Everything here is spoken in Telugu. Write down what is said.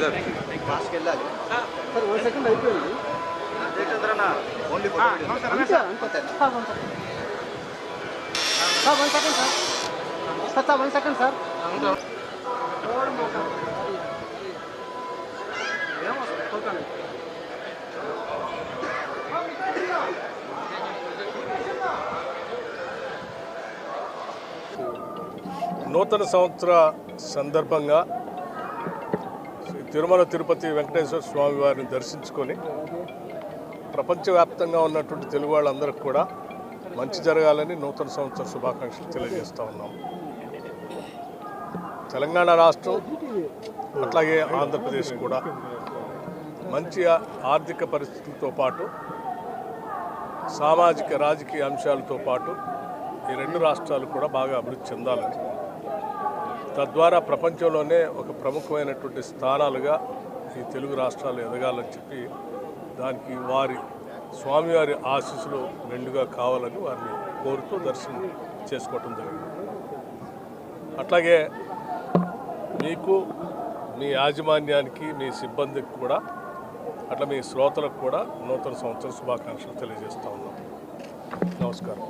సార్ 1 సెకండ్ అయిపోయింది. Only sir 1 second sir 1 second sir. నూతన సంవత్సర సందర్భంగా తిరుమల తిరుపతి వెంకటేశ్వర స్వామి వారిని దర్శించుకొని ప్రపంచవ్యాప్తంగా ఉన్నటువంటి తెలుగు వాళ్ళందరికీ కూడా మంచి జరగాలని నూతన సంవత్సర శుభాకాంక్షలు తెలియజేస్తూ ఉన్నాం. తెలంగాణ రాష్ట్రం అట్లాగే ఆంధ్రప్రదేశ్ కూడా మంచి ఆర్థిక పరిస్థితులతో పాటు సామాజిక రాజకీయ అంశాలతో పాటు ఈ రెండు రాష్ట్రాలు కూడా బాగా అభివృద్ధి చెందాలని, తద్వారా ప్రపంచంలోనే ఒక ప్రముఖమైనటువంటి స్థానాలుగా ఈ తెలుగు రాష్ట్రాలు ఎదగాలని చెప్పి దానికి వారి స్వామివారి ఆశీస్సులు మెండుగా కావాలని వారిని కోరుతూ దర్శనం చేసుకోవటం జరిగింది. అట్లాగే మీకు, మీ యాజమాన్యానికి, మీ సిబ్బందికి కూడా, అట్లా మీ శ్రోతలకు కూడా నూతన సంవత్సర శుభాకాంక్షలు తెలియజేస్తూ ఉన్నాం. నమస్కారం.